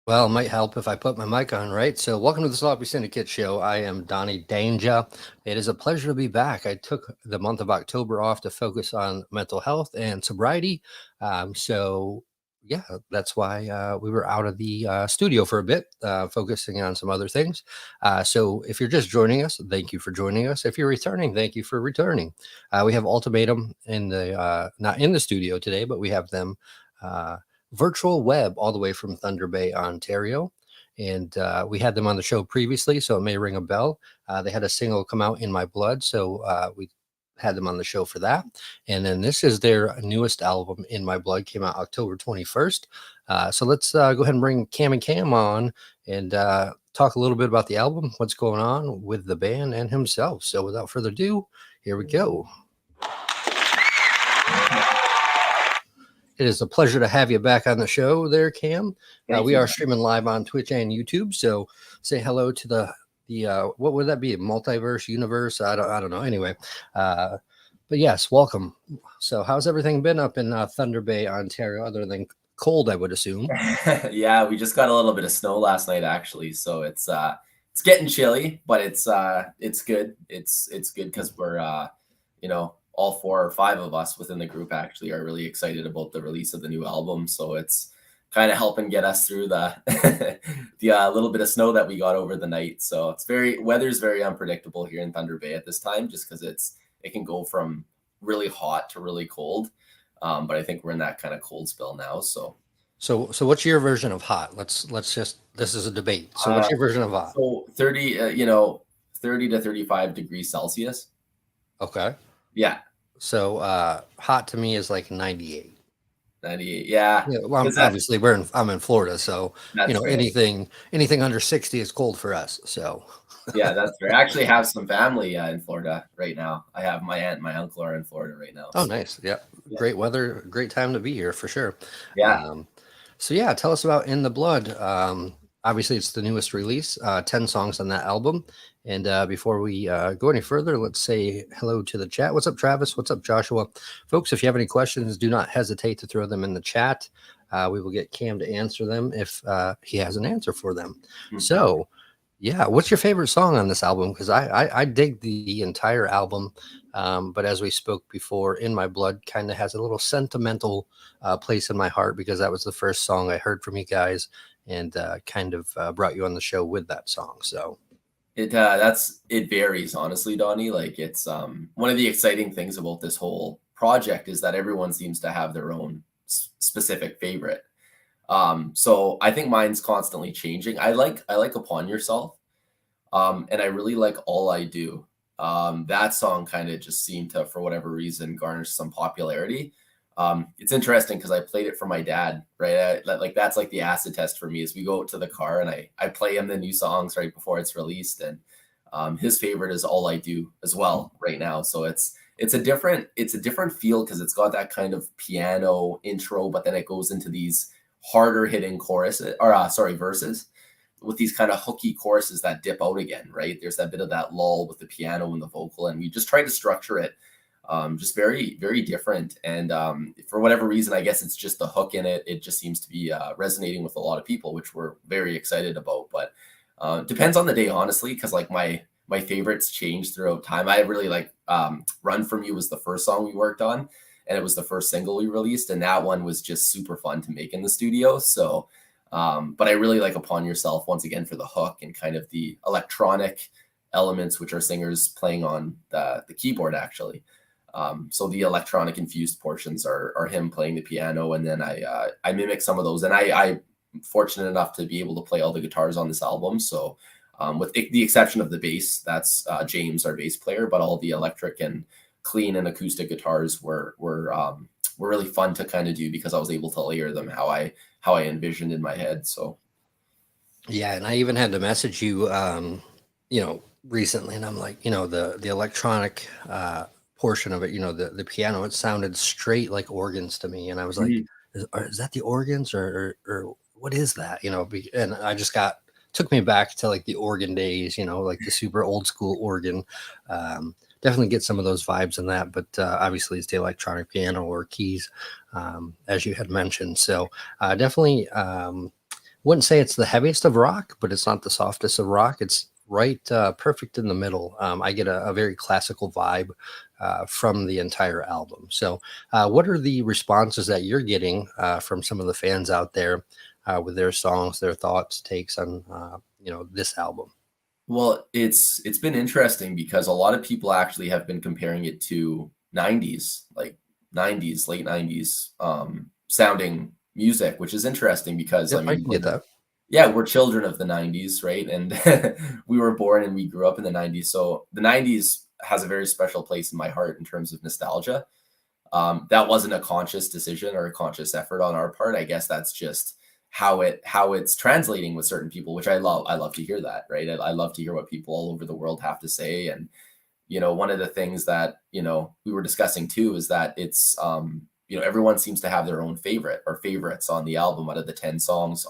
Well, it might help if I put my mic on, right? So, welcome to the Sloppy Syndicate Show. I am Donnie Danger. It is a pleasure to be back. I took the month of October off to focus on mental health and sobriety. Yeah, that's why we were out of the studio for a bit, focusing on some other things. So, if you're just joining us, thank you for joining us. If you're returning, thank you for returning. We have Ultimatum in the not in the studio today, but we have them. Virtual web all the way from Thunder Bay, Ontario. And we had them on the show previously, so it may ring a bell. They had a single come out, In My Blood, so we had them on the show for that. And then this is their newest album, In My Blood, came out October 21st. So let's go ahead and bring Cam and Cam on and talk a little bit about the album, what's going on with the band and himself. So without further ado, here we go. It is a pleasure to have you back on the show there, Cam. We are streaming live on Twitch and YouTube, so say hello to the what would that be? Multiverse, universe? I don't know. Anyway, but yes, welcome. So, how's everything been up in Thunder Bay, Ontario, other than cold, I would assume? Yeah, we just got a little bit of snow last night, actually, so it's getting chilly, but it's good. It's good because we're all 4 or 5 of us within the group actually are really excited about the release of the new album. So it's kind of helping get us through the the little bit of snow that we got over the night. So weather's very unpredictable here in Thunder Bay at this time, just because it can go from really hot to really cold. But I think we're in that kind of cold spell now. So what's your version of hot? Let's just this is a debate. So what's your version of hot? So 30 to 35 degrees Celsius. Okay. Yeah. So hot to me is like 98. 98. Yeah. Well, obviously I'm in Florida, so anything under 60 is cold for us. So yeah, that's fair. I actually have some family in Florida right now. I have my aunt and my uncle are in Florida right now. Oh, nice. Yeah. Great weather. Great time to be here for sure. Yeah. So yeah, tell us about In the Blood. Obviously, it's the newest release, 10 songs on that album. And before we go any further, let's say hello to the chat. What's up, Travis? What's up, Joshua? Folks, if you have any questions, do not hesitate to throw them in the chat. We will get Cam to answer them if he has an answer for them. Mm-hmm. So, yeah, what's your favorite song on this album? Because I dig the entire album. But as we spoke before, In My Blood kind of has a little sentimental place in my heart because that was the first song I heard from you guys and kind of brought you on the show with that song. So it varies, honestly, Donnie. Like it's one of the exciting things about this whole project is that everyone seems to have their own specific favorite. So I think mine's constantly changing. I like Upon Yourself. And I really like All I Do. That song kind of just seemed to, for whatever reason, garnish some popularity. It's interesting because I played it for my dad, right? That's like the acid test for me is we go out to the car and I play him the new songs right before it's released. And his favorite is All I Do as well right now. So it's a different feel because it's got that kind of piano intro, but then it goes into these harder hitting choruses verses with these kind of hooky choruses that dip out again, right? There's that bit of that lull with the piano and the vocal, and we just tried to structure it just very, very different. And for whatever reason, I guess it's just the hook in it. It just seems to be resonating with a lot of people, which we're very excited about. But depends on the day, honestly, because like my favorites change throughout time. I really like Run From You was the first song we worked on, and it was the first single we released. And that one was just super fun to make in the studio. So but I really like Upon Yourself once again for the hook and kind of the electronic elements, which are singers playing on the keyboard actually. So the electronic infused portions are him playing the piano, and then I mimic some of those. And I'm fortunate enough to be able to play all the guitars on this album. So with the exception of the bass, that's James, our bass player, but all the electric and clean and acoustic guitars were really fun to kind of do because I was able to layer them how I envisioned in my head. So yeah, and I even had to message you recently, and I'm like, the electronic portion of it, the piano, it sounded straight like organs to me, and I was like, is that the organs or what is that? And I just took me back to like the organ days, like the super old school organ. Definitely get some of those vibes in that, but obviously it's the electronic piano or keys, as you had mentioned. So definitely Wouldn't say it's the heaviest of rock, but it's not the softest of rock. It's right perfect in the middle. I get a very classical vibe from the entire album. So, what are the responses that you're getting from some of the fans out there with their songs, their thoughts, takes on this album? Well, it's been interesting because a lot of people actually have been comparing it to 90s, like 90s, late 90s sounding music, which is interesting because I Yep, I mean, can get that. yeah, we're children of the 90s, right? And we were born and we grew up in the 90s. So the 90s has a very special place in my heart in terms of nostalgia. That wasn't a conscious decision or a conscious effort on our part. I guess that's just how it's translating with certain people, which I love. I love to hear that, right? I love to hear what people all over the world have to say. And one of the things that we were discussing too is that it's everyone seems to have their own favorite or favorites on the album out of the 10 songs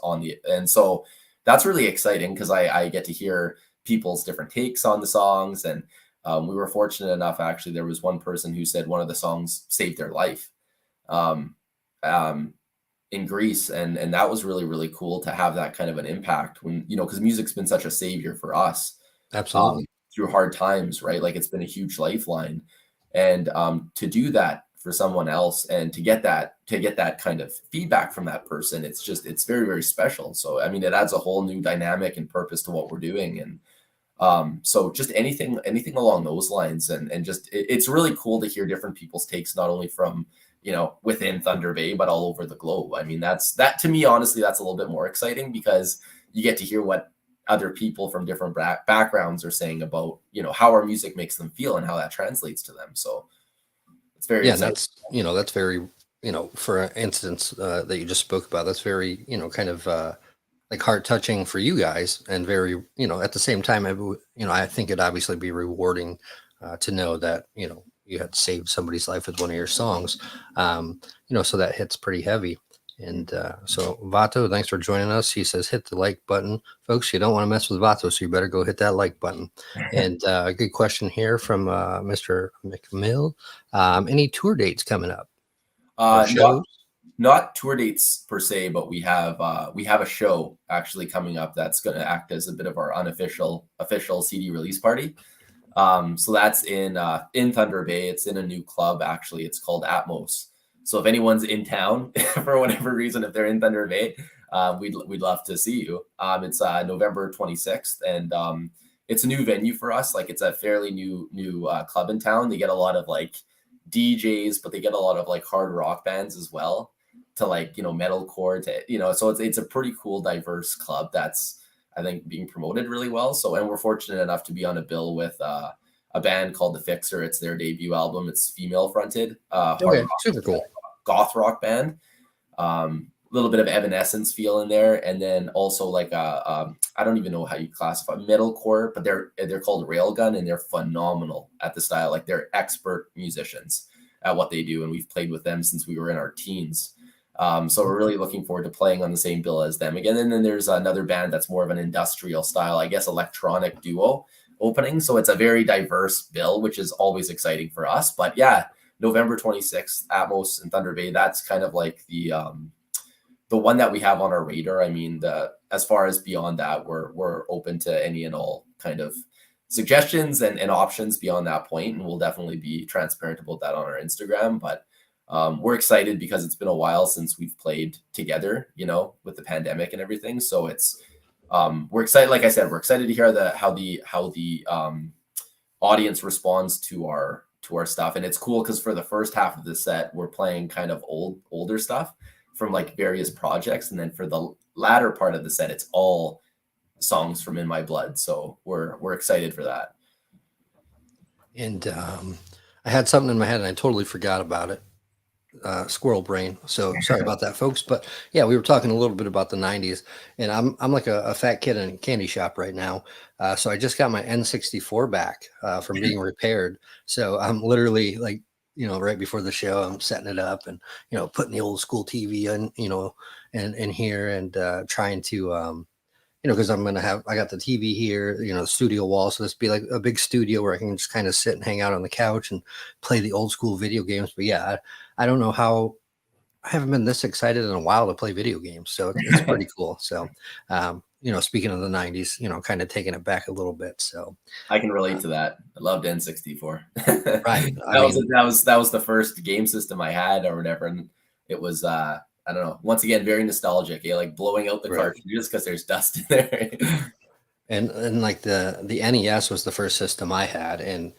and so that's really exciting because I get to hear people's different takes on the songs. And we were fortunate enough, actually, there was one person who said one of the songs saved their life um, um, in Greece. And that was really, really cool to have that kind of an impact when, because music's been such a savior for us Absolutely. through hard times, right? Like it's been a huge lifeline. And to do that for someone else and to get that kind of feedback from that person, it's very, very special. So I mean, it adds a whole new dynamic and purpose to what we're doing. And so just anything along those lines, and just it's really cool to hear different people's takes, not only from within Thunder Bay, but all over the globe. I mean, that to me, honestly, that's a little bit more exciting because you get to hear what other people from different backgrounds are saying about how our music makes them feel and how that translates to them. So it's very Yeah, and exciting. that's very, for instance that you just spoke about, that's very, kind of like heart touching for you guys, and very, at the same time, I think it'd obviously be rewarding to know that, you had saved somebody's life with one of your songs. So that hits pretty heavy. And so Vato, thanks for joining us. He says, hit the like button. Folks, you don't want to mess with Vato, so you better go hit that like button. And a good question here from Mr. McMill. Any tour dates coming up or Not shows? not tour dates per se, but we have a show actually coming up that's going to act as a bit of our unofficial official CD release party. So that's in Thunder Bay. It's in a new club, actually. It's called Atmos. So if anyone's in town for whatever reason, if they're in Thunder Bay, we'd love to see you. It's November 26th, and it's a new venue for us. Like it's a fairly new club in town. They get a lot of like DJs, but they get a lot of like hard rock bands as well, to like metalcore to so it's a pretty cool diverse club that's I think being promoted really well. So and we're fortunate enough to be on a bill with a band called The Fixer. It's their debut album. It's female fronted hard Okay, rock super cool. goth rock band. A little bit of Evanescence feel in there, and then also like I don't even know how you classify metalcore, but they're called Railgun, and they're phenomenal at the style. Like they're expert musicians at what they do, and we've played with them since we were in our teens. So we're really looking forward to playing on the same bill as them again. And then there's another band that's more of an industrial style, I guess, electronic duo opening. So it's a very diverse bill, which is always exciting for us. But yeah, November 26th, Atmos and Thunder Bay. That's kind of like the one that we have on our radar. I mean, as far as beyond that, we're open to any and all kind of suggestions and options beyond that point, and we'll definitely be transparent about that on our Instagram. But we're excited because it's been a while since we've played together, with the pandemic and everything. So it's we're excited. Like I said, we're excited to hear how the audience responds to our stuff. And it's cool because for the first half of the set, we're playing kind of older stuff from like various projects, and then for the latter part of the set, it's all songs from In My Blood. So we're excited for that. And I had something in my head and I totally forgot about it. Squirrel brain. So sorry about that, folks. But yeah, we were talking a little bit about the '90s, and I'm like a fat kid in a candy shop right now. So I just got my N64 back from being repaired. So I'm literally like, right before the show, I'm setting it up and putting the old school TV in, and here and trying to because I got the TV here, the studio wall. So this be like a big studio where I can just kind of sit and hang out on the couch and play the old school video games. But yeah, I don't know how I haven't been this excited in a while to play video games, so it's pretty cool. So, speaking of the '90s, kind of taking it back a little bit. So, I can relate uh, to that. I loved N64. right. I That was mean, that was the first game system I had or whatever, and it was I don't know. Once again, very nostalgic. Yeah, like blowing out the right. cartridges because there's dust in there. And like the NES was the first system I had, and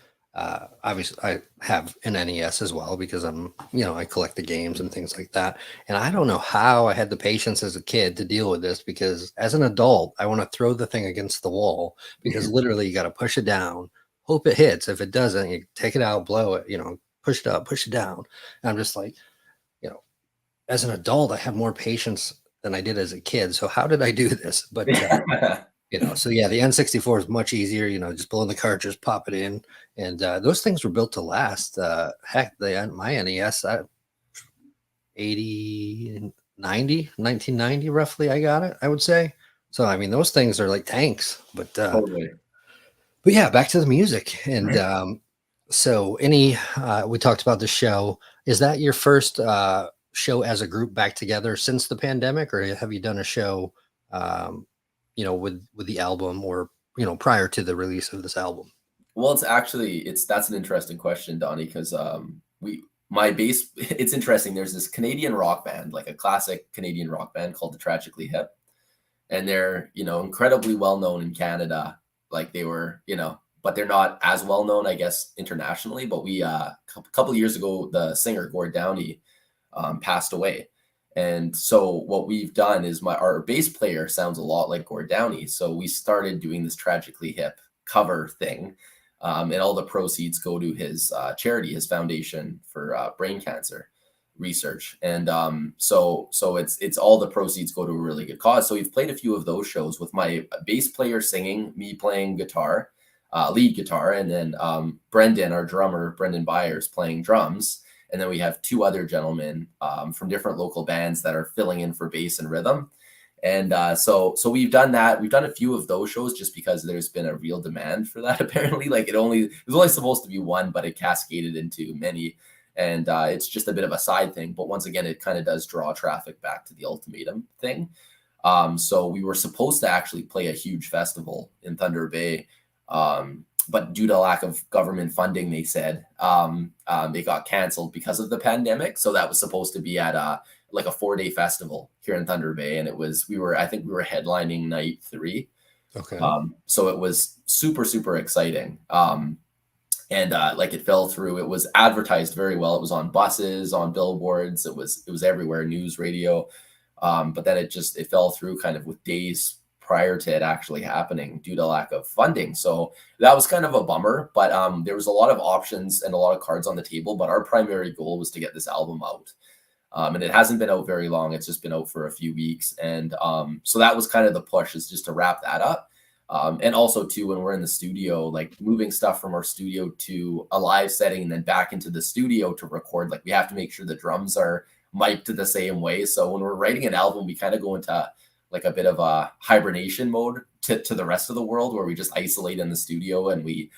obviously I have an NES as well because I collect the games and things like that. And I don't know how I had the patience as a kid to deal with this because as an adult, I want to throw the thing against the wall because literally you got to push it down, hope it hits. If it doesn't, you take it out, blow it, push it up, push it down. And I'm just like, you know, as an adult, I have more patience than I did as a kid. So how did I do this? But so yeah, the N64 is much easier, just blowing the cartridge, pop it in. And those things were built to last. Heck, my NES, 80, 90, 1990 roughly, I got it, I would say. So, I mean, those things are like tanks. Totally. But yeah, back to the music. And so, we talked about the show. Is that your first show as a group back together since the pandemic, or have you done a show, with the album, or prior to the release of this album? Well, it's that's an interesting question, Donnie, because we my base it's interesting. There's this Canadian rock band, like a classic Canadian rock band called the Tragically Hip, and they're incredibly well known in Canada. Like they were, but they're not as well known, I guess, internationally. But we a couple years ago, the singer Gord Downey passed away. And so what we've done is our bass player sounds a lot like Gord Downey. So we started doing this Tragically Hip cover thing. And all the proceeds go to his charity, his foundation for brain cancer research. And so it's all the proceeds go to a really good cause. So we've played a few of those shows with my bass player singing, me playing guitar, lead guitar, and then Brendan, our drummer, Brendan Byers, playing drums. And then we have two other gentlemen from different local bands that are filling in for bass and rhythm. And so we've done that. We've done a few of those shows just because there's been a real demand for that. Apparently, like it was only supposed to be one, but it cascaded into many. And it's just a bit of a side thing. But once again, it kind of does draw traffic back to the Ultimatum thing. So we were supposed to actually play a huge festival in Thunder Bay. But due to lack of government funding, they said they got canceled because of the pandemic. So that was supposed to be at like a 4-day festival here in Thunder Bay, and I think we were headlining night 3. Okay. So it was super super exciting. And like it fell through. It was advertised very well. It was on buses, on billboards. It was everywhere, news, radio. But then it fell through kind of with days prior to it actually happening due to lack of funding. So that was kind of a bummer, but there was a lot of options and a lot of cards on the table, but our primary goal was to get this album out. And it hasn't been out very long. It's just been out for a few weeks. And so that was kind of the push, is just to wrap that up. And also too, when we're in the studio, like moving stuff from our studio to a live setting and then back into the studio to record, like we have to make sure the drums are mic'd the same way. So when we're writing an album, we kind of go into like a bit of a hibernation mode to the rest of the world, where we just isolate in the studio and we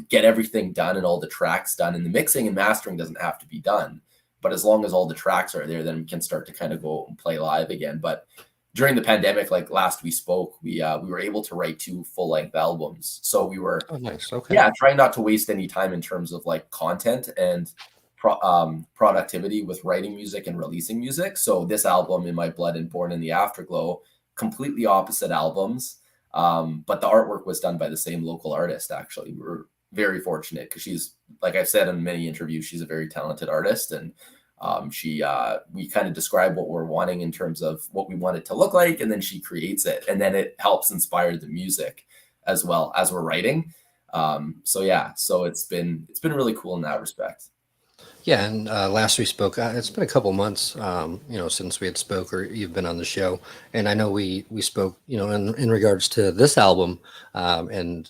get everything done and all the tracks done, and the mixing and mastering doesn't have to be done. But as long as all the tracks are there, then we can start to kind of go and play live again. But during the pandemic, like last we spoke, we were able to write 2 full-length albums. So we were, Oh, nice. Okay. yeah, trying not to waste any time in terms of like content and productivity with writing music and releasing music. So this album, In My Blood and Born in the Afterglow, completely opposite albums. But the artwork was done by the same local artist, actually. We were very fortunate because she's, like I've said in many interviews, she's a very talented artist. And we kind of describe what we're wanting in terms of what we want it to look like, and then she creates it, and then it helps inspire the music as well as we're writing. So yeah, so it's been really cool in that respect. Yeah, and last we spoke, it's been a couple months, since we had spoke or you've been on the show, and I know we spoke, in regards to this album, and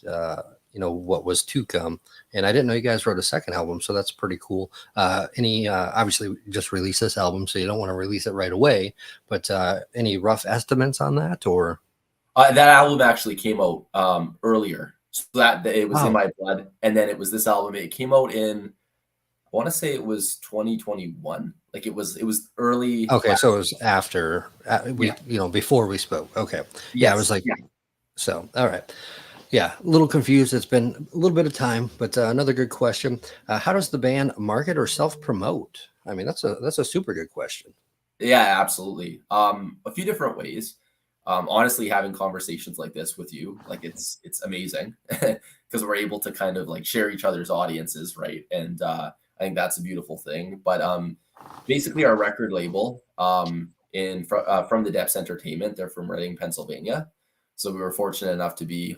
what was to come, and I didn't know you guys wrote a second album, so that's pretty cool. Obviously we just released this album, so you don't want to release it right away, but any rough estimates on that, or? That album actually came out earlier, so that it was In Wow. My Blood, and then it was this album. It came out in want to say it was 2021. Like it was early. Okay, so it was after Yeah. before we spoke. Okay, yeah, I was Yes. like, Yeah. so all right, yeah, a little confused. It's been a little bit of time, but another good question. How does the band market or self promote? I mean, that's a super good question. Yeah, absolutely. A few different ways. Honestly, having conversations like this with you, like it's amazing because we're able to kind of like share each other's audiences, right? And I think that's a beautiful thing. But basically, our record label from the Depths Entertainment, they're from Reading, Pennsylvania. So we were fortunate enough to be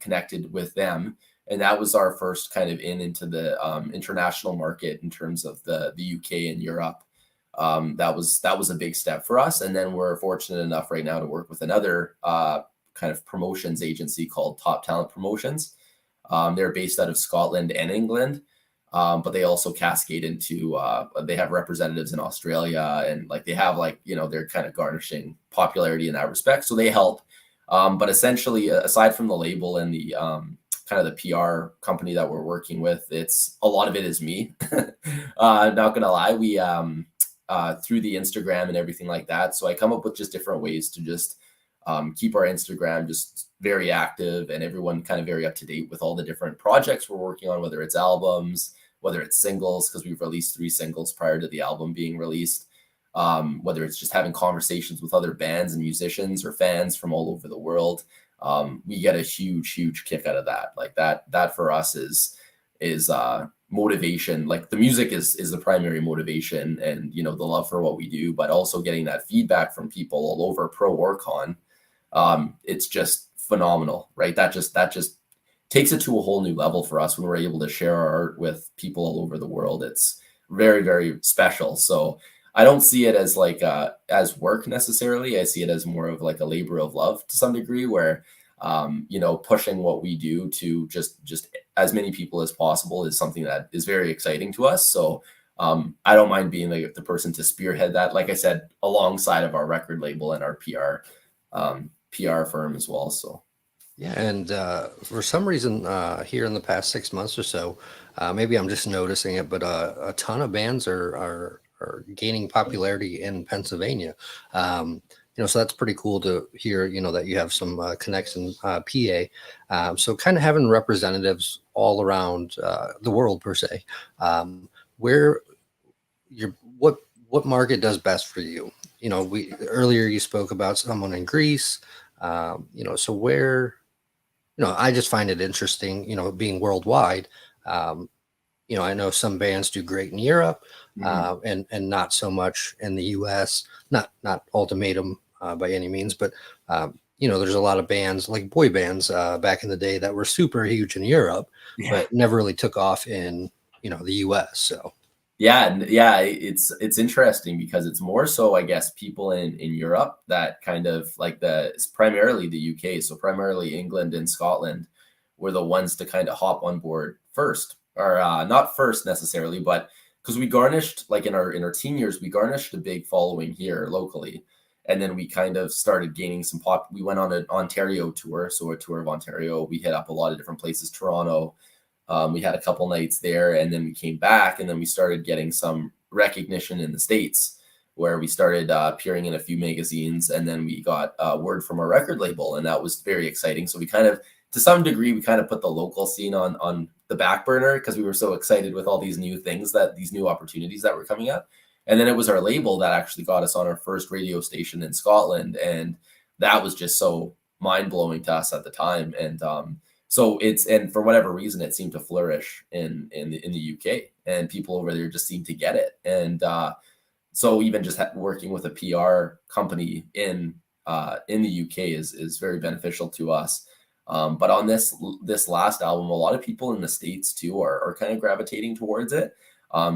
connected with them, and that was our first kind of into the international market in terms of the UK and Europe. That was a big step for us. And then we're fortunate enough right now to work with another kind of promotions agency called Top Talent Promotions. They're based out of Scotland and England, but they also cascade into. They have representatives in Australia, and like they have they're kind of garnishing popularity in that respect. So they help. But essentially, aside from the label and the kind of the PR company that we're working with, it's a lot of it is me. Not gonna lie, we through the Instagram and everything like that. So I come up with just different ways to just keep our Instagram just very active and everyone kind of very up to date with all the different projects we're working on, whether it's albums, whether it's singles, because we've released 3 singles prior to the album being released. Whether it's just having conversations with other bands and musicians or fans from all over the world. We get a huge kick out of that. Like that for us is motivation. Like the music is the primary motivation, and the love for what we do, but also getting that feedback from people all over, pro or con. It's just phenomenal, right? That just takes it to a whole new level for us when we're able to share our art with people all over the world. It's very special. So I don't see it as like as work necessarily. I see it as more of like a labor of love to some degree, where pushing what we do to just as many people as possible is something that is very exciting to us. So I don't mind being like the person to spearhead that, like I said, alongside of our record label and our PR firm as well. So Yeah, and for some reason, here in the past 6 months or so, maybe I'm just noticing it, but a ton of bands are gaining popularity in Pennsylvania. So that's pretty cool to hear. That you have some connects in PA. So kind of having representatives all around the world per se. Where your what market does best for you? We earlier you spoke about someone in Greece. So where I just find it interesting, being worldwide. I know some bands do great in Europe, and not so much in the U.S. Not Ultimatum by any means, but there's a lot of bands like boy bands back in the day that were super huge in Europe, yeah. but never really took off in the U.S. So Yeah, it's interesting because it's more so, I guess, people in Europe that kind of like it's primarily the UK, so primarily England and Scotland were the ones to kind of hop on board first, or not first necessarily, but because we garnished like in our teen years, we garnished a big following here locally, and then we kind of started gaining some pop. We went on an Ontario tour, so a tour of Ontario. We hit up a lot of different places, Toronto. We had a couple nights there, and then we came back, and then we started getting some recognition in the States, where we started appearing in a few magazines, and then we got word from our record label, and that was very exciting. So we kind of, to some degree, we kind of put the local scene on the back burner because we were so excited with all these new things, these new opportunities that were coming up. And then it was our label that actually got us on our first radio station in Scotland, and that was just so mind-blowing to us at the time. And so and for whatever reason, it seemed to flourish in the UK, and people over there just seemed to get it. And so even just working with a PR company in the UK is very beneficial to us. But on this last album, a lot of people in the States too are kind of gravitating towards it.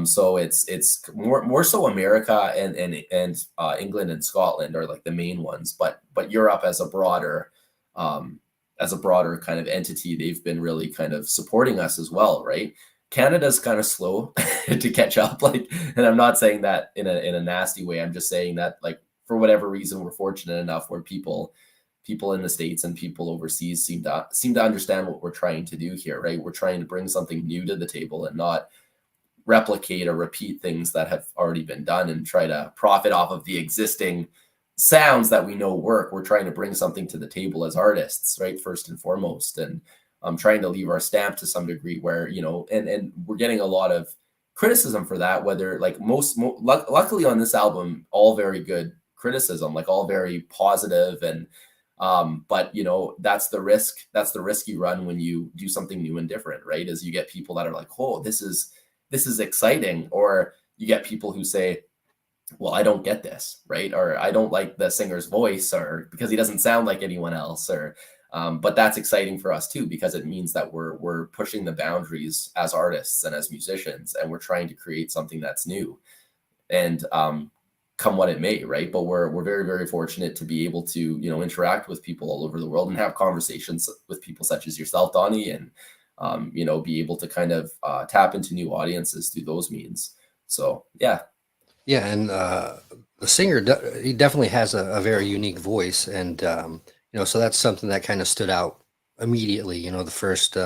So it's more so America and England and Scotland are like the main ones, but Europe as a broader kind of entity, they've been really kind of supporting us as well, right? Canada's kind of slow to catch up, like, and I'm not saying that in a nasty way. I'm just saying that, like, for whatever reason, we're fortunate enough where people in the States and people overseas seem to understand what we're trying to do here, right? We're trying to bring something new to the table and not replicate or repeat things that have already been done and try to profit off of the existing sounds that we know work. We're trying to bring something to the table as artists, right? First and foremost. And I'm trying to leave our stamp to some degree where, and we're getting a lot of criticism for that, whether like luckily on this album, all very good criticism, like all very positive. And but that's the risk you run when you do something new and different, right? Is you get people that are like, oh, this is exciting, or you get people who say, well, I don't get this, right? Or I don't like the singer's voice, or because he doesn't sound like anyone else, or but that's exciting for us too, because it means that we're pushing the boundaries as artists and as musicians, and we're trying to create something that's new. And come what it may, right? But we're very, very fortunate to be able to, interact with people all over the world and have conversations with people such as yourself, Donnie, and be able to kind of tap into new audiences through those means. So yeah. Yeah, and the singer, he definitely has a very unique voice, and so that's something that kind of stood out immediately. The first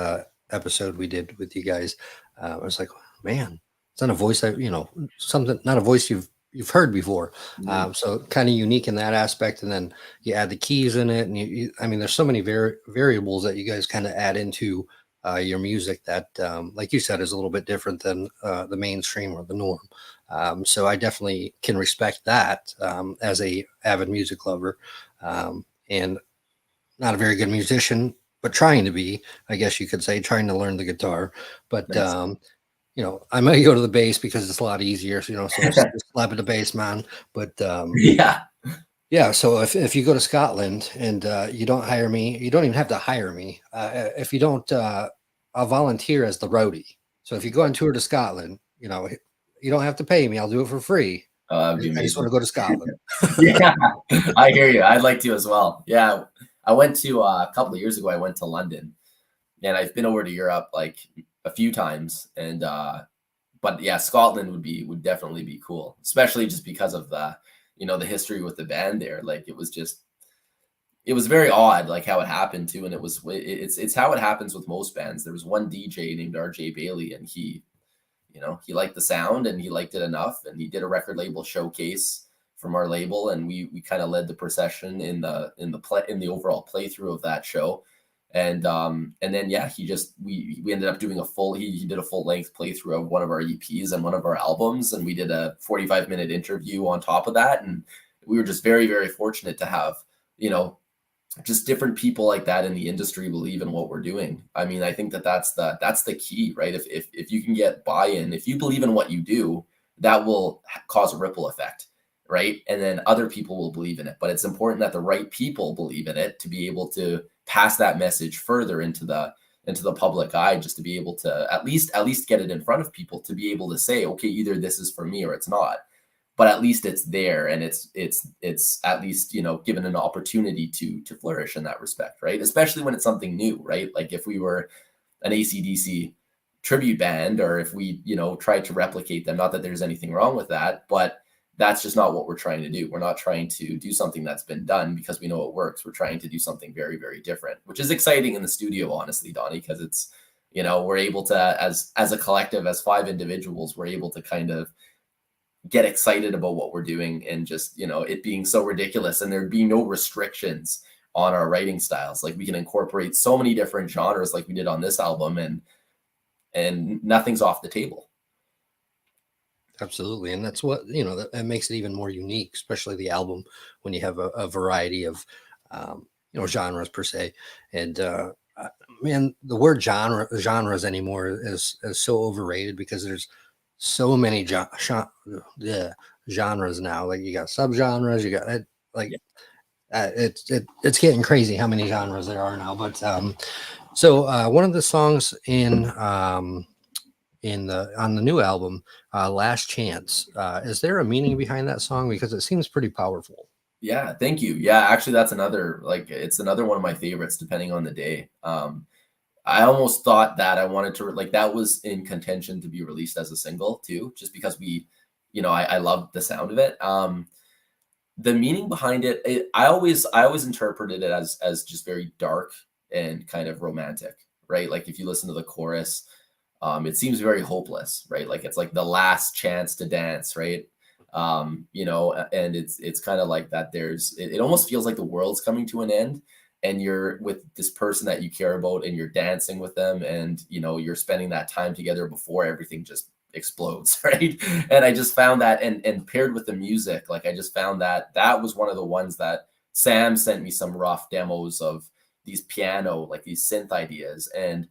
episode we did with you guys, I was like, man, it's not a voice that something, not a voice you've heard before. So kind of unique in that aspect, and then you add the keys in it, and I mean, there's so many variables that you guys kind of add into your music that, like you said, is a little bit different than the mainstream or the norm. So I definitely can respect that as a avid music lover, and not a very good musician, but trying to be, I guess you could say, trying to learn the guitar. But Nice. I might go to the bass because it's a lot easier. So just slap at the bass, man. But yeah. So if you go to Scotland and you don't hire me, you don't even have to hire me. If you don't, I'll volunteer as the roadie. So if you go on tour to Scotland, you don't have to pay me. I'll do it for free. That'd be I just want amazing. to go to Scotland. Yeah, I hear you. I'd like to as well. Yeah, I went to a couple of years ago. I went to London, and I've been over to Europe like a few times. And but yeah, Scotland would definitely be cool, especially just because of the the history with the band there. Like it was very odd, like how it happened too. And it's how it happens with most bands. There was one DJ named RJ Bailey, and he liked the sound and he liked it enough, and he did a record label showcase from our label, and we kind of led the procession in the overall playthrough of that show. And then yeah, we ended up doing he did a full length playthrough of one of our EPs and one of our albums, and we did a 45-minute interview on top of that. And we were just very, very fortunate to have just different people like that in the industry believe in what we're doing. I mean, I think that's the key, right? If you can get buy-in, if you believe in what you do, that will cause a ripple effect, right? And then other people will believe in it. But it's important that the right people believe in it to be able to pass that message further into the public eye, just to be able to at least get it in front of people, to be able to say, okay, either this is for me or it's not. But at least it's there, and it's at least given an opportunity to flourish in that respect, right? Especially when it's something new, right? Like if we were an AC/DC tribute band, or if we tried to replicate them, not that there's anything wrong with that, but that's just not what we're trying to do. We're not trying to do something that's been done because we know it works. We're trying to do something very, very different, which is exciting in the studio, honestly, Donnie, because it's we're able to, as a collective, as 5 individuals, we're able to kind of get excited about what we're doing, and just it being so ridiculous, and there being no restrictions on our writing styles. Like we can incorporate so many different genres like we did on this album, and nothing's off the table. Absolutely. And that's what that makes it even more unique, especially the album, when you have a variety of genres per se. And man, the word genres anymore is so overrated, because there's so many genres now. Like you got subgenres, you got like it's getting crazy how many genres there are now. But so one of the songs on the new album, Last Chance, is there a meaning behind that song? Because it seems pretty powerful. Yeah, thank you. Yeah, actually that's it's another one of my favorites, depending on the day. I almost thought that I wanted to that was in contention to be released as a single too, just because I love the sound of it. The meaning behind it, I always interpreted it as just very dark and kind of romantic, right? Like if you listen to the chorus, it seems very hopeless, right? Like it's like the last chance to dance, right? You know, and it's kind of like that. It almost feels like the world's coming to an end, and you're with this person that you care about, and you're dancing with them, and you know, you're spending that time together before everything just explodes, right? And I just found that, and paired with the music, like I just found that that was one of the ones that Sam sent me some rough demos of these piano, like these synth ideas, and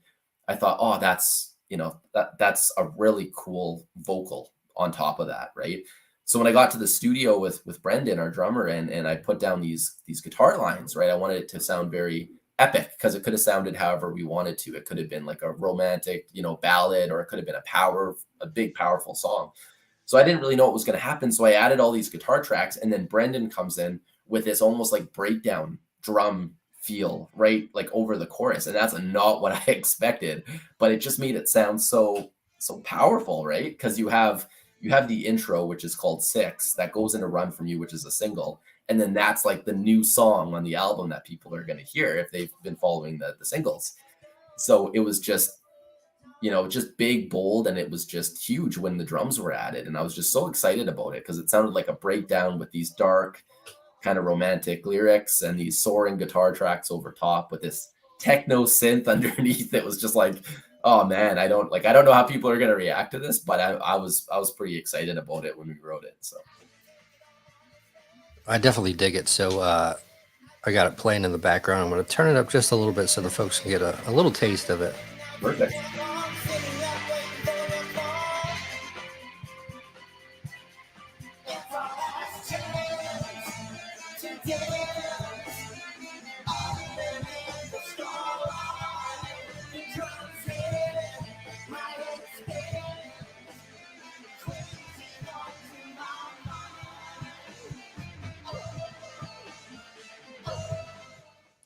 I thought, oh, that's, you know, that's a really cool vocal on top of that, right? So when I got to the studio with Brendan, our drummer, and I put down these guitar lines, right? I wanted it to sound very epic, because it could have sounded however we wanted to. It could have been like a romantic, you know, ballad, or it could have been a big powerful song. So I didn't really know what was going to happen. So I added all these guitar tracks, and then Brendan comes in with this almost like breakdown drum feel, right? Like over the chorus. And that's not what I expected, but it just made it sound so powerful, right? Because you have the intro, which is called Six, that goes in a Run From You, which is a single. And then that's like the new song on the album that people are going to hear if they've been following the singles. So it was just, you know, just big, bold, and it was just huge when the drums were added. And I was just so excited about it, because it sounded like a breakdown with these dark, kind of romantic lyrics and these soaring guitar tracks over top with this techno synth underneath. It was just like, oh man, I don't know how people are going to react to this, but I was pretty excited about it when we wrote it. So I definitely dig it. So I got it playing in the background. I'm going to turn it up just a little bit so the folks can get a little taste of it. perfect.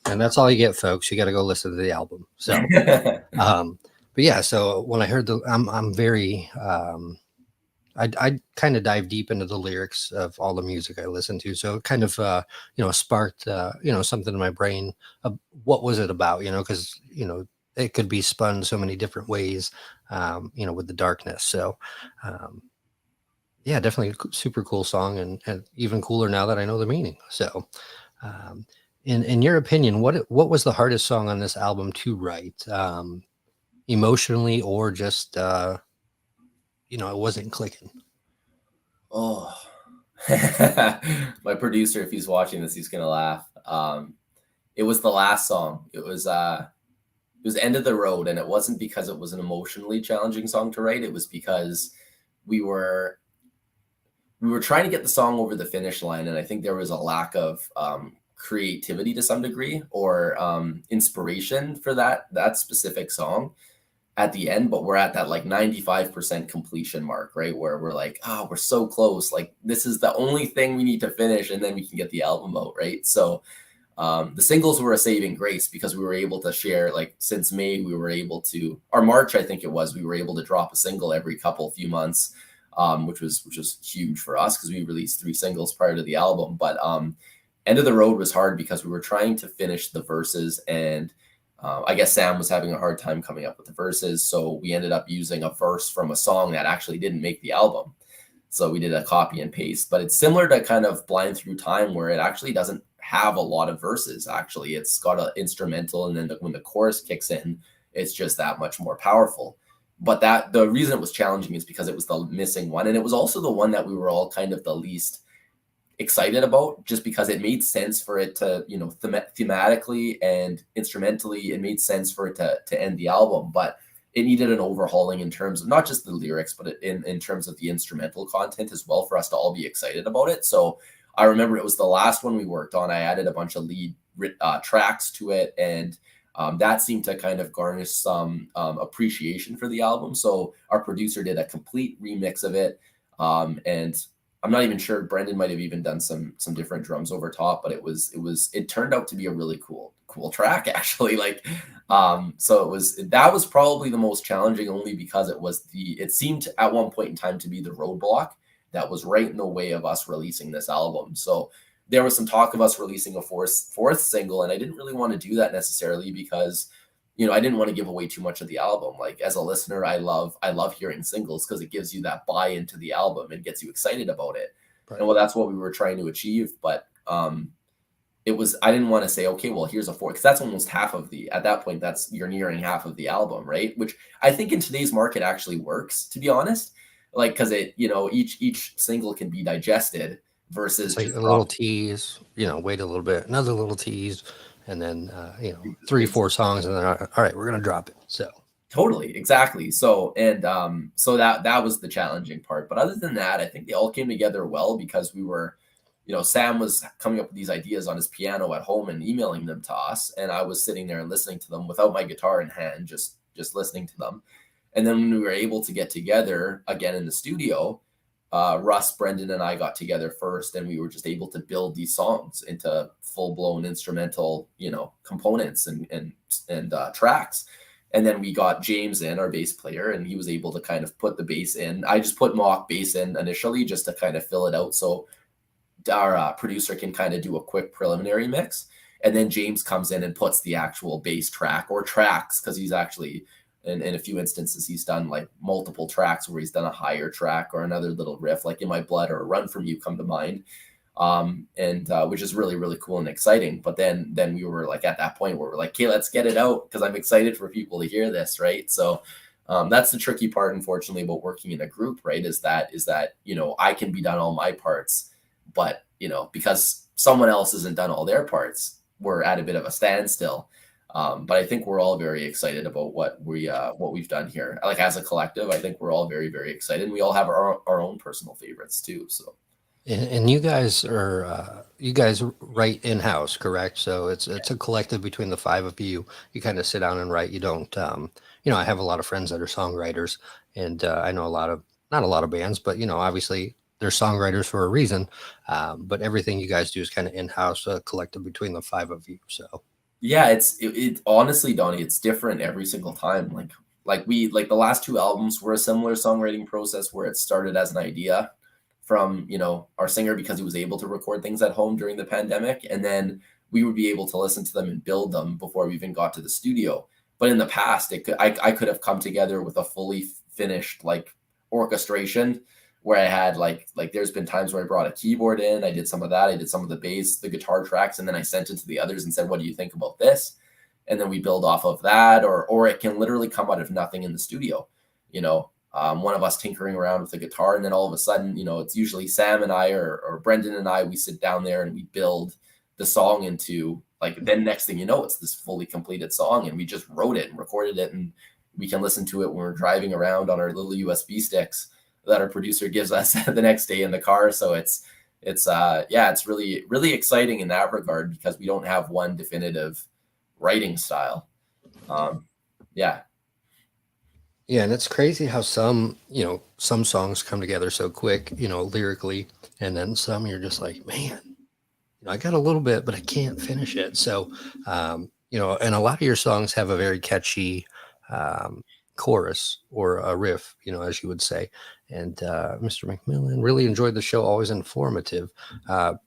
And that's all you get, folks. You got to go listen to the album. So, but yeah, so when I heard I'm very, I kind of dive deep into the lyrics of all the music I listen to. So it kind of, sparked, something in my brain. What was it about? Because, it could be spun so many different ways, with the darkness. So, yeah, definitely a super cool song, and even cooler now that I know the meaning. So, um, in your opinion, what was the hardest song on this album to write, emotionally, or just it wasn't clicking? Oh, my producer, if he's watching this, he's gonna laugh. It was the last song. It was End of the Road, and it wasn't because it was an emotionally challenging song to write. It was because we were trying to get the song over the finish line, and I think there was a lack of creativity to some degree, or inspiration for that specific song at the end. But we're at that like 95% completion mark, right, where we're like, oh, we're so close, like this is the only thing we need to finish, and then we can get the album out, right? So the singles were a saving grace, because we were able to share, like since May, or March, I think it was, we were able to drop a single every few months, which was huge for us, because we released 3 singles prior to the album. But End of the Road was hard because we were trying to finish the verses, and I guess Sam was having a hard time coming up with the verses. So we ended up using a verse from a song that actually didn't make the album. So we did a copy and paste, but it's similar to kind of Blind Through Time, where it actually doesn't have a lot of verses. Actually, it's got an instrumental, and then when the chorus kicks in, it's just that much more powerful. But the reason it was challenging is because it was the missing one, and it was also the one that we were all kind of the least excited about, just because it made sense for it to, thematically and instrumentally, it made sense for it to end the album, but it needed an overhauling in terms of not just the lyrics, but in terms of the instrumental content as well, for us to all be excited about it. So I remember it was the last one we worked on. I added a bunch of lead tracks to it, and that seemed to kind of garnish some appreciation for the album. So our producer did a complete remix of it, and I'm not even sure, Brendan might have even done some different drums over top, but it turned out to be a really cool track, actually. Like, so that was probably the most challenging, only because it seemed at one point in time to be the roadblock that was right in the way of us releasing this album. So there was some talk of us releasing a fourth single, and I didn't really want to do that necessarily, because I didn't want to give away too much of the album. Like as a listener, I love hearing singles because it gives you that buy into the album and gets you excited about it. Right. And well, that's what we were trying to achieve. But I didn't want to say, okay, well, here's a four, because that's almost half of at that point, you're nearing half of the album, right? Which I think in today's market actually works, to be honest. Like, because each single can be digested versus It's like just a little drop. tease, wait a little bit, another little tease, and then, three, It's four songs, and then, all right, we're going to drop it. So, totally, exactly. So, and so that was the challenging part. But other than that, I think they all came together well because we were, Sam was coming up with these ideas on his piano at home and emailing them to us, and I was sitting there and listening to them without my guitar in hand, just listening to them. And then when we were able to get together again in the studio, Russ, Brendan, and I got together first, and we were just able to build these songs into full blown instrumental, components and tracks. And then we got James in, our bass player, and he was able to kind of put the bass in. I just put mock bass in initially just to kind of fill it out, so our producer can kind of do a quick preliminary mix. And then James comes in and puts the actual bass track or tracks, because he's actually in a few instances he's done like multiple tracks where he's done a higher track or another little riff, like In My Blood or Run From You come to mind. And which is really, really cool and exciting. But then we were like at that point where we're like, okay, let's get it out, because I'm excited for people to hear this, right? So that's the tricky part, unfortunately, about working in a group, right? Is that I can be done all my parts, but because someone else hasn't done all their parts, we're at a bit of a standstill. But I think we're all very excited about what we've done here. Like as a collective, I think we're all very, very excited. And we all have our own personal favorites too. So. and you guys write in-house, correct? So it's a collective between the five of you. You kind of sit down and write. You don't, I have a lot of friends that are songwriters, and I know not a lot of bands, but obviously they're songwriters for a reason. But everything you guys do is kind of in-house, collective between the five of you. So. Yeah, it honestly, Donnie, it's different every single time. Like the last two albums were a similar songwriting process where it started as an idea from our singer, because he was able to record things at home during the pandemic, and then we would be able to listen to them and build them before we even got to the studio. But in the past, I could have come together with a fully finished like orchestration, where I had like there's been times where I brought a keyboard in, I did some of that, I did some of the bass, the guitar tracks, and then I sent it to the others and said, what do you think about this? And then we build off of that, or it can literally come out of nothing in the studio. One of us tinkering around with the guitar, and then all of a sudden, it's usually Sam and I or Brendan and I, we sit down there and we build the song into then next thing you know, it's this fully completed song, and we just wrote it and recorded it, and we can listen to it when we're driving around on our little USB sticks that our producer gives us the next day in the car. So it's really, really exciting in that regard, because we don't have one definitive writing style. Yeah. Yeah, and it's crazy how some songs come together so quick, lyrically, and then some you're just like, man, I got a little bit, but I can't finish it. So, and a lot of your songs have a very catchy chorus or a riff, as you would say. And Mr. McMillan, really enjoyed the show, always informative.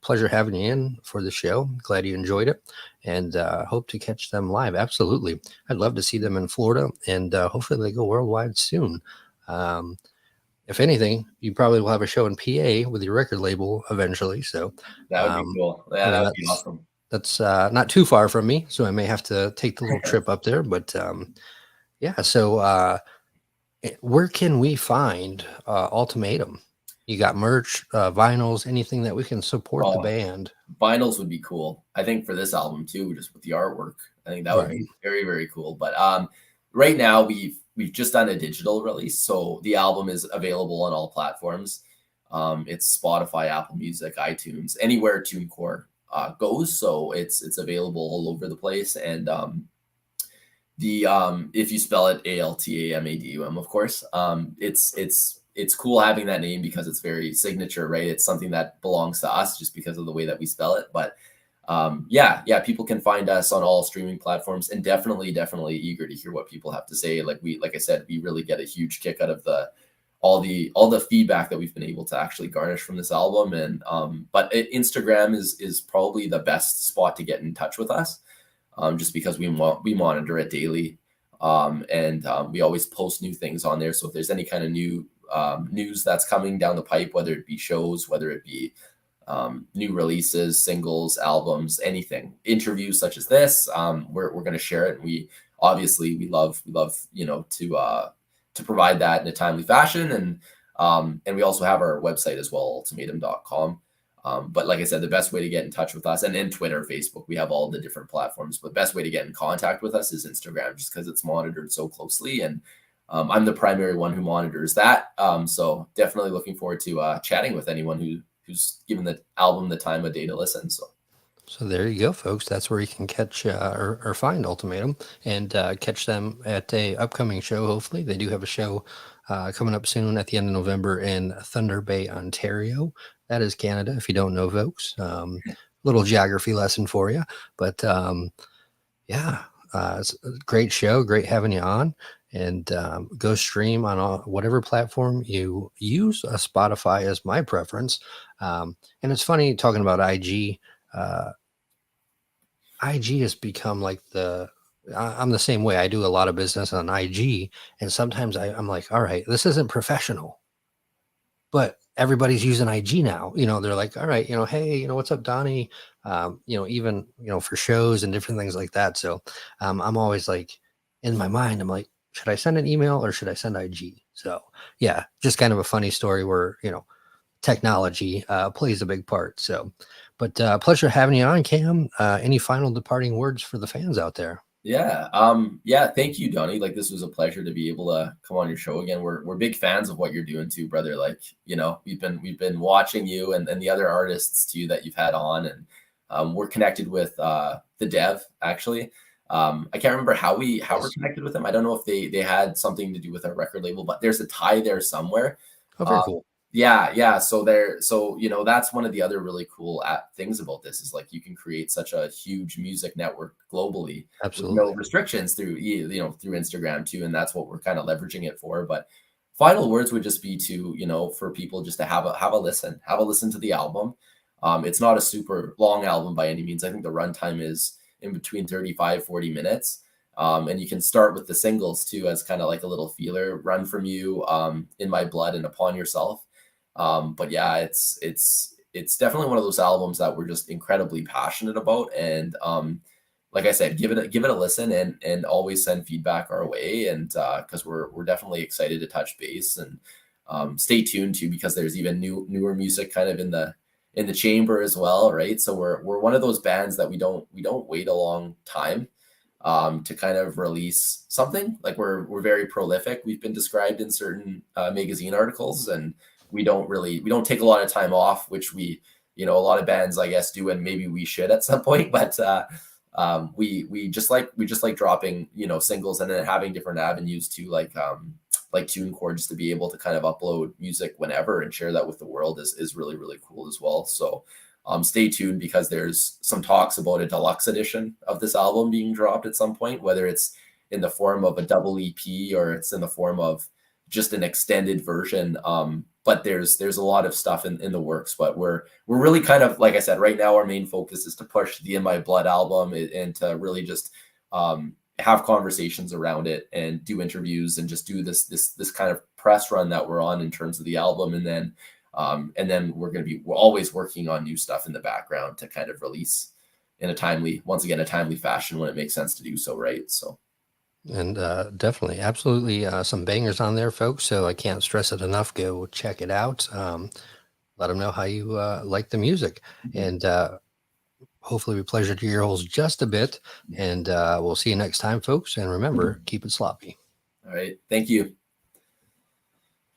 Pleasure having you in for the show. Glad you enjoyed it, and hope to catch them live. Absolutely. I'd love to see them in Florida, and hopefully they go worldwide soon. If anything, you probably will have a show in PA with your record label eventually. So that would be cool. Yeah, that would be awesome. That's not too far from me, so I may have to take the little trip up there. But yeah, so where can we find Altamadum? You got merch, vinyls, anything that we can support the band? Vinyls would be cool. I think for this album too, just with the artwork, I think that would be very, very cool. But right now we've just done a digital release, so the album is available on all platforms. It's Spotify, Apple Music, iTunes, anywhere TuneCore goes. So it's available all over the place. And if you spell it Altamadum, of course, it's cool having that name because it's very signature, right? It's something that belongs to us just because of the way that we spell it. But yeah, people can find us on all streaming platforms, and definitely eager to hear what people have to say. Like I said, we really get a huge kick out of all the feedback that we've been able to actually garnish from this album. And but Instagram is probably the best spot to get in touch with us. just because we monitor it daily. And we always post new things on there. So if there's any kind of new news that's coming down the pipe, whether it be shows, whether it be new releases, singles, albums, anything, interviews such as this, we're going to share it. And we obviously we love to provide that in a timely fashion. And we also have our website as well, altamadum.com. But like I said, the best way to get in touch with us, and in Twitter, Facebook, we have all the different platforms, but the best way to get in contact with us is Instagram, just because it's monitored so closely. And I'm the primary one who monitors that. So definitely looking forward to chatting with anyone who's given the album the time of day to listen. So there you go, folks. That's where you can catch or find Altamadum and catch them at a upcoming show. Hopefully, they do have a show coming up soon at the end of November in Thunder Bay, Ontario. That is Canada, if you don't know, folks. Little geography lesson for you, but yeah, it's a great show. Great having you on. And go stream on whatever platform you use. Spotify is my preference. And it's funny talking about IG. IG has become like I'm the same way. I do a lot of business on IG, and sometimes I'm like, all right, this isn't professional, but everybody's using IG now. They're like, all right, hey, what's up, Donnie? Even, for shows and different things like that. So I'm always like, in my mind, I'm like, should I send an email or should I send IG? So yeah, just kind of a funny story where, technology plays a big part. So, but pleasure having you on, Cam. Any final departing words for the fans out there? Yeah. Thank you, Donnie. Like, this was a pleasure to be able to come on your show again. We're big fans of what you're doing too, brother. Like, we've been watching you and the other artists too that you've had on, and we're connected with the Dev actually. I can't remember how we're connected with them. I don't know if they had something to do with our record label, but there's a tie there somewhere. Oh, very cool. Yeah. So that's one of the other really cool things about this is, like, you can create such a huge music network globally. Absolutely. With no restrictions through Instagram too, and that's what we're kind of leveraging it for. But final words would just be to, for people just to have a listen to the album. It's not a super long album by any means. I think the runtime is in between 35-40 minutes. And you can start with the singles too, as kind of like a little feeler: Run From You, In My Blood, and Upon Yourself. But yeah, it's definitely one of those albums that we're just incredibly passionate about. And like I said, give it a listen, and always send feedback our way. And because we're definitely excited to touch base, and stay tuned too, because there's even newer music kind of in the chamber as well, right? So we're one of those bands that we don't wait a long time to kind of release something. Like, we're very prolific. We've been described in certain magazine articles, and we don't take a lot of time off, which a lot of bands, I guess, do, and maybe we should at some point. But we just like dropping singles, and then having different avenues to like TuneCore, just to be able to kind of upload music whenever and share that with the world is really, really cool as well. So stay tuned, because there's some talks about a deluxe edition of this album being dropped at some point, whether it's in the form of a double EP or it's in the form of just an extended version. But there's a lot of stuff in the works. But we're really kind of, like I said, right now our main focus is to push the In My Blood album, and to really just have conversations around it, and do interviews, and just do this kind of press run that we're on in terms of the album. And then we're always working on new stuff in the background to kind of release in a timely fashion when it makes sense to do so, right? So. And definitely, absolutely, some bangers on there, folks. So I can't stress it enough. Go check it out. Let them know how you like the music. And hopefully we pleasured your ear holes just a bit. And we'll see you next time, folks. And remember, keep it sloppy. All right. Thank you.